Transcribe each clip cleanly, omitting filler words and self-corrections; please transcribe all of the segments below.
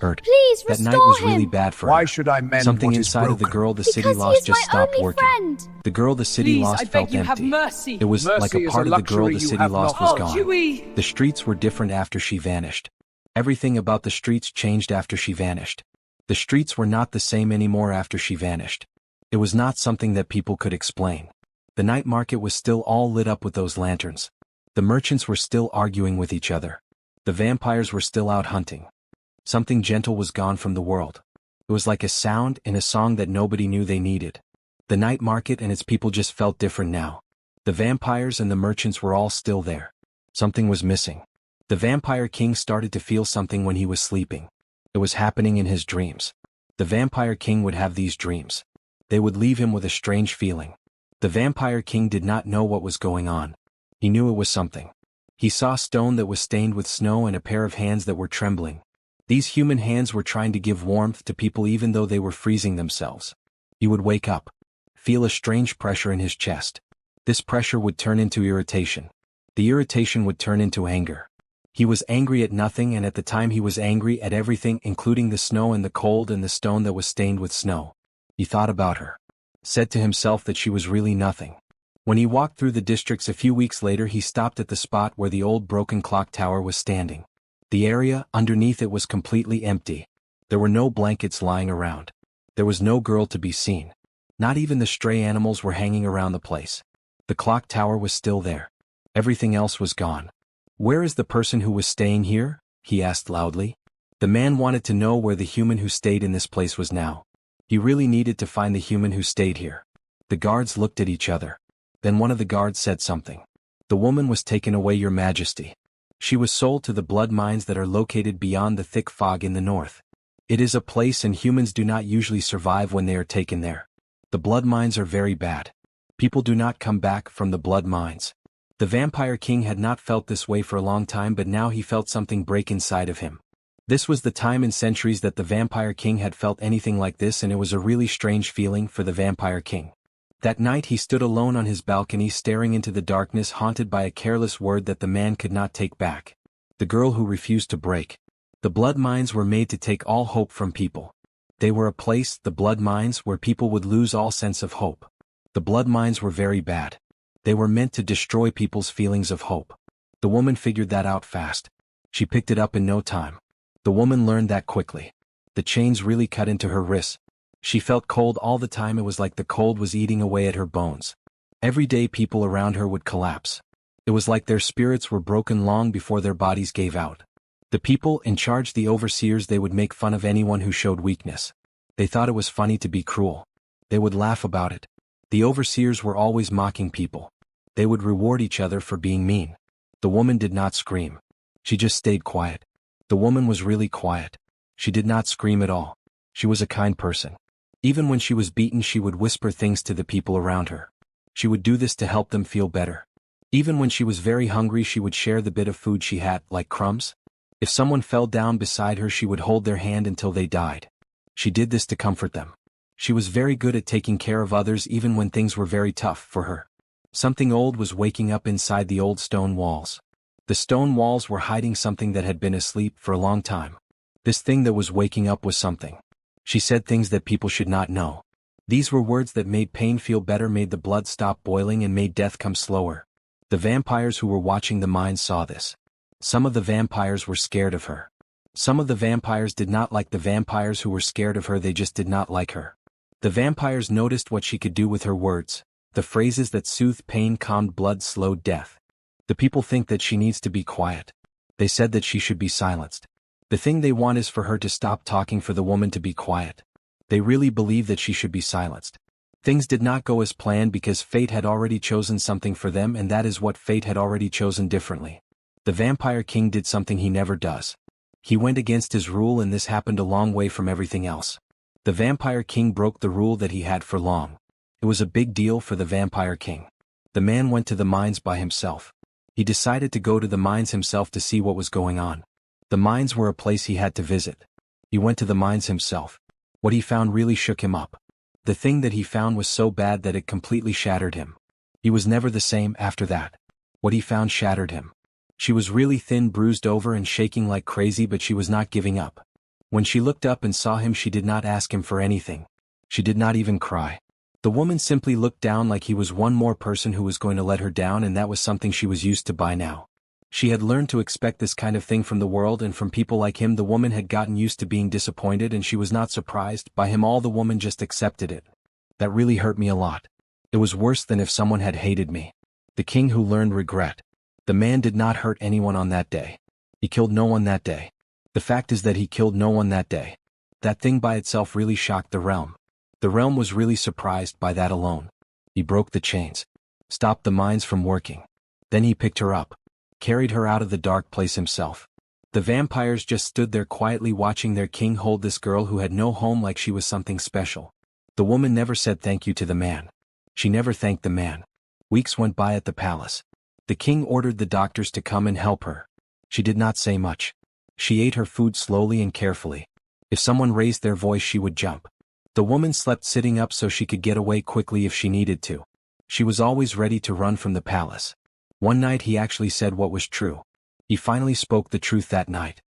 hurt. Please That restore night was him. really bad for Why her. should I mend Something what is inside of the broken? girl the city Because he lost is just my stopped only working. friend. The girl the city Please, lost I beg felt you, have empty. mercy. It was like Mercy a is part a of the girl luxury the you city have lost not was Oh, gone. Huey! The streets were different after she vanished. Everything about the streets changed after she vanished. The streets were not the same anymore after she vanished. It was not something that people could explain. The night market was still all lit up with those lanterns. The merchants were still arguing with each other. The vampires were still out hunting. Something gentle was gone from the world. It was like a sound in a song that nobody knew they needed. The night market and its people just felt different now. The vampires and the merchants were all still there. Something was missing. The vampire king started to feel something when he was sleeping. It was happening in his dreams. The vampire king would have these dreams. They would leave him with a strange feeling. The vampire king did not know what was going on. He knew it was something. He saw stone that was stained with snow and a pair of hands that were trembling. These human hands were trying to give warmth to people even though they were freezing themselves. He would wake up, feel a strange pressure in his chest. This pressure would turn into irritation. The irritation would turn into anger. He was angry at nothing, and at the time he was angry at everything, including the snow and the cold and the stone that was stained with snow. He thought about her. Said to himself that she was really nothing. When he walked through the districts a few weeks later, he stopped at the spot where the old broken clock tower was standing. The area underneath it was completely empty. There were no blankets lying around. There was no girl to be seen. Not even the stray animals were hanging around the place. The clock tower was still there. Everything else was gone. "Where is the person who was staying here?" he asked loudly. The man wanted to know where the human who stayed in this place was now. He really needed to find the human who stayed here. The guards looked at each other. Then one of the guards said something. "The woman was taken away, Your Majesty. She was sold to the blood mines that are located beyond the thick fog in the north. It is a place and humans do not usually survive when they are taken there. The blood mines are very bad. People do not come back from the blood mines." The vampire king had not felt this way for a long time, but now he felt something break inside of him. This was the time in centuries that the vampire king had felt anything like this, and it was a really strange feeling for the vampire king. That night he stood alone on his balcony staring into the darkness, haunted by a careless word that the man could not take back. The girl who refused to break. The blood mines were made to take all hope from people. They were a place, the blood mines, where people would lose all sense of hope. The blood mines were very bad. They were meant to destroy people's feelings of hope. The woman figured that out fast. She picked it up in no time. The woman learned that quickly. The chains really cut into her wrists. She felt cold all the time. It was like the cold was eating away at her bones. Every day people around her would collapse. It was like their spirits were broken long before their bodies gave out. The people in charge, the overseers, they would make fun of anyone who showed weakness. They thought it was funny to be cruel. They would laugh about it. The overseers were always mocking people. They would reward each other for being mean. The woman did not scream. She just stayed quiet. The woman was really quiet. She did not scream at all. She was a kind person. Even when she was beaten, she would whisper things to the people around her. She would do this to help them feel better. Even when she was very hungry, she would share the bit of food she had, like crumbs. If someone fell down beside her, she would hold their hand until they died. She did this to comfort them. She was very good at taking care of others even when things were very tough for her. Something old was waking up inside the old stone walls. The stone walls were hiding something that had been asleep for a long time. This thing that was waking up was something. She said things that people should not know. These were words that made pain feel better, made the blood stop boiling, and made death come slower. The vampires who were watching the mines saw this. Some of the vampires were scared of her. Some of the vampires did not like the vampires who were scared of her, they just did not like her. The vampires noticed what she could do with her words, the phrases that soothed pain, calmed blood, slowed death. The people think that she needs to be quiet. They said that she should be silenced. The thing they want is for her to stop talking, for the woman to be quiet. They really believe that she should be silenced. Things did not go as planned because fate had already chosen something for them, and that is what fate had already chosen differently. The vampire king did something he never does. He went against his rule, and this happened a long way from everything else. The vampire king broke the rule that he had for long. It was a big deal for the vampire king. The man went to the mines by himself. He decided to go to the mines himself to see what was going on. The mines were a place he had to visit. He went to the mines himself. What he found really shook him up. The thing that he found was so bad that it completely shattered him. He was never the same after that. What he found shattered him. She was really thin, bruised over, and shaking like crazy, but she was not giving up. When she looked up and saw him, she did not ask him for anything. She did not even cry. The woman simply looked down like he was one more person who was going to let her down, and that was something she was used to by now. She had learned to expect this kind of thing from the world and from people like him. The woman had gotten used to being disappointed, and she was not surprised by him. All the woman just accepted it. That really hurt me a lot. It was worse than if someone had hated me. The king who learned regret. The man did not hurt anyone on that day. He killed no one that day. The fact is that he killed no one that day. That thing by itself really shocked the realm. The realm was really surprised by that alone. He broke the chains. Stopped the mines from working. Then he picked her up. Carried her out of the dark place himself. The vampires just stood there quietly watching their king hold this girl who had no home like she was something special. The woman never said thank you to the man. She never thanked the man. Weeks went by at the palace. The king ordered the doctors to come and help her. She did not say much. She ate her food slowly and carefully. If someone raised their voice, she would jump. The woman slept sitting up so she could get away quickly if she needed to. She was always ready to run from the palace. One night he actually said what was true. He finally spoke the truth that night.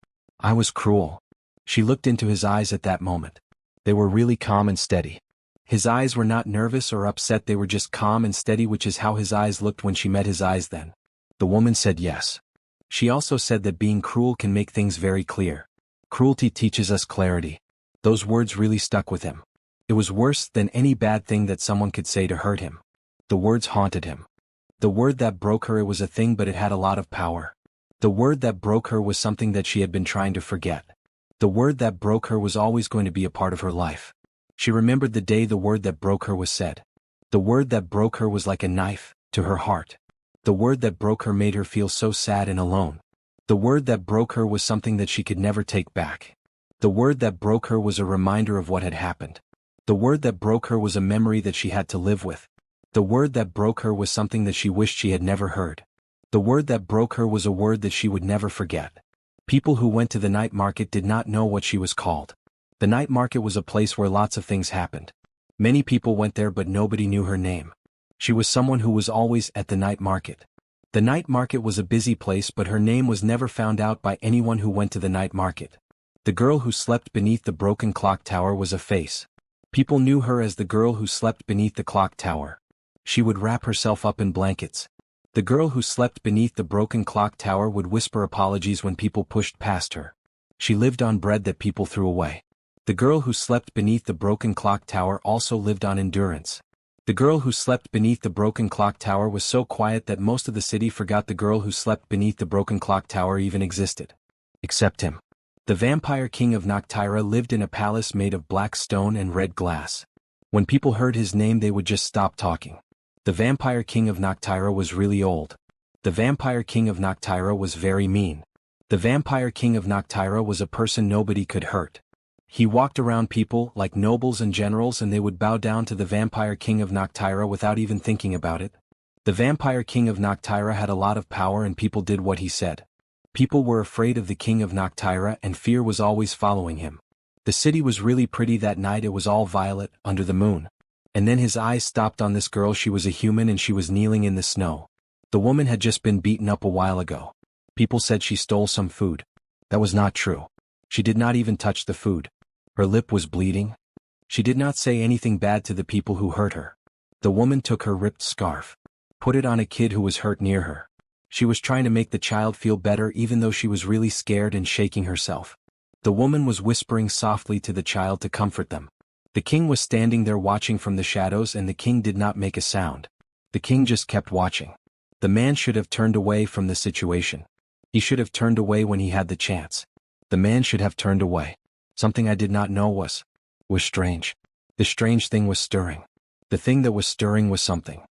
I was cruel. She looked into his eyes at that moment. They were really calm and steady. His eyes were not nervous or upset, they were just calm and steady, which is how his eyes looked when she met his eyes then. The woman said yes. She also said that being cruel can make things very clear. Cruelty teaches us clarity. Those words really stuck with him. It was worse than any bad thing that someone could say to hurt him. The words haunted him. The word that broke her, it was a thing, but it had a lot of power. The word that broke her was something that she had been trying to forget. The word that broke her was always going to be a part of her life. She remembered the day the word that broke her was said. The word that broke her was like a knife to her heart. The word that broke her made her feel so sad and alone. The word that broke her was something that she could never take back. The word that broke her was a reminder of what had happened. The word that broke her was a memory that she had to live with. The word that broke her was something that she wished she had never heard. The word that broke her was a word that she would never forget. People who went to the night market did not know what she was called. The night market was a place where lots of things happened. Many people went there, but nobody knew her name. She was someone who was always at the night market. The night market was a busy place, but her name was never found out by anyone who went to the night market. The girl who slept beneath the broken clock tower was a face. People knew her as the girl who slept beneath the clock tower. She would wrap herself up in blankets. The girl who slept beneath the broken clock tower would whisper apologies when people pushed past her. She lived on bread that people threw away. The girl who slept beneath the broken clock tower also lived on endurance. The girl who slept beneath the broken clock tower was so quiet that most of the city forgot the girl who slept beneath the broken clock tower even existed. Except him. The vampire king of Noctira lived in a palace made of black stone and red glass. When people heard his name, they would just stop talking. The vampire king of Noctira was really old. The vampire king of Noctira was very mean. The vampire king of Noctira was a person nobody could hurt. He walked around people like nobles and generals, and they would bow down to the vampire king of Noctira without even thinking about it. The vampire king of Noctira had a lot of power, and people did what he said. People were afraid of the king of Noctira, and fear was always following him. The city was really pretty that night. It was all violet under the moon. And then his eyes stopped on this girl. She was a human and she was kneeling in the snow. The woman had just been beaten up a while ago. People said she stole some food. That was not true. She did not even touch the food. Her lip was bleeding. She did not say anything bad to the people who hurt her. The woman took her ripped scarf, put it on a kid who was hurt near her. She was trying to make the child feel better even though she was really scared and shaking herself. The woman was whispering softly to the child to comfort them. The king was standing there watching from the shadows, and the king did not make a sound. The king just kept watching. The man should have turned away from the situation. He should have turned away when he had the chance. The man should have turned away. Something I did not know was strange. The strange thing was stirring. The thing that was stirring was something.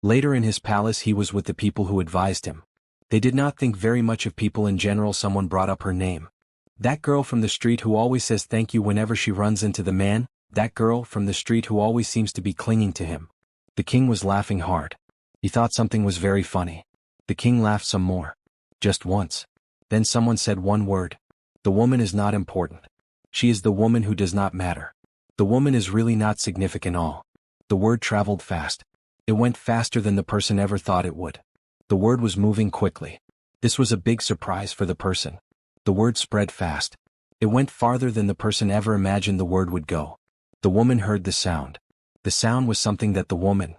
Later in his palace, he was with the people who advised him. They did not think very much of people in general. Someone brought up her name. That girl from the street who always says thank you whenever she runs into the man. That girl from the street who always seems to be clinging to him. The king was laughing hard. He thought something was very funny. The king laughed some more. Just once. Then someone said one word. The woman is not important. She is the woman who does not matter. The woman is really not significant at all. The word traveled fast. It went faster than the person ever thought it would. The word was moving quickly. This was a big surprise for the person. The word spread fast. It went farther than the person ever imagined the word would go. The woman heard the sound. The sound was something that the woman.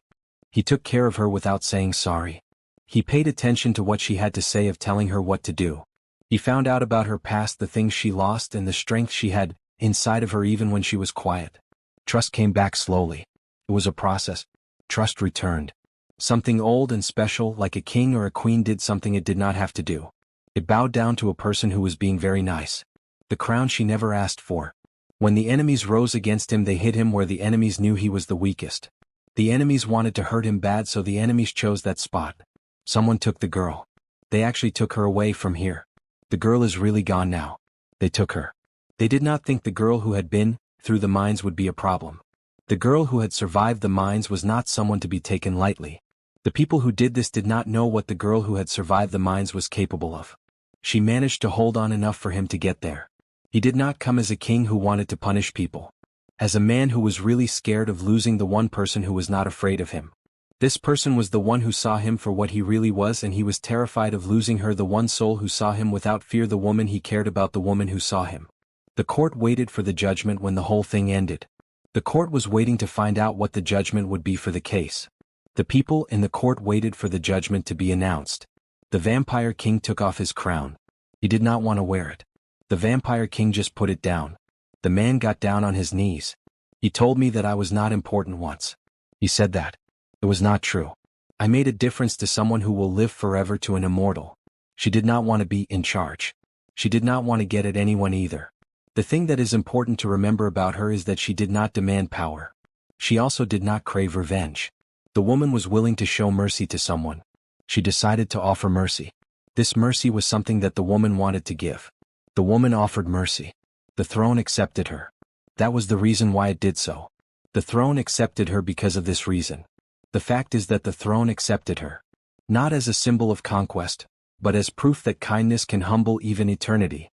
He took care of her without saying sorry. He paid attention to what she had to say of telling her what to do. He found out about her past, the things she lost and the strength she had inside of her even when she was quiet. Trust came back slowly. It was a process. Trust returned. Something old and special, like a king or a queen, did something it did not have to do. It bowed down to a person who was being very nice. The crown she never asked for. When the enemies rose against him, they hit him where the enemies knew he was the weakest. The enemies wanted to hurt him bad, so the enemies chose that spot. Someone took the girl. They actually took her away from here. The girl is really gone now. They took her. They did not think the girl who had been through the mines would be a problem. The girl who had survived the mines was not someone to be taken lightly. The people who did this did not know what the girl who had survived the mines was capable of. She managed to hold on enough for him to get there. He did not come as a king who wanted to punish people. As a man who was really scared of losing the one person who was not afraid of him. This person was the one who saw him for what he really was, and he was terrified of losing her, the one soul who saw him without fear, the woman he cared about, the woman who saw him. The court waited for the judgment when the whole thing ended. The court was waiting to find out what the judgment would be for the case. The people in the court waited for the judgment to be announced. The vampire king took off his crown. He did not want to wear it. The vampire king just put it down. The man got down on his knees. He told me that I was not important once. He said that. It was not true. I made a difference to someone who will live forever, to an immortal. She did not want to be in charge. She did not want to get at anyone either. The thing that is important to remember about her is that she did not demand power. She also did not crave revenge. The woman was willing to show mercy to someone. She decided to offer mercy. This mercy was something that the woman wanted to give. The woman offered mercy. The throne accepted her. That was the reason why it did so. The throne accepted her because of this reason. The fact is that the throne accepted her. Not as a symbol of conquest, but as proof that kindness can humble even eternity.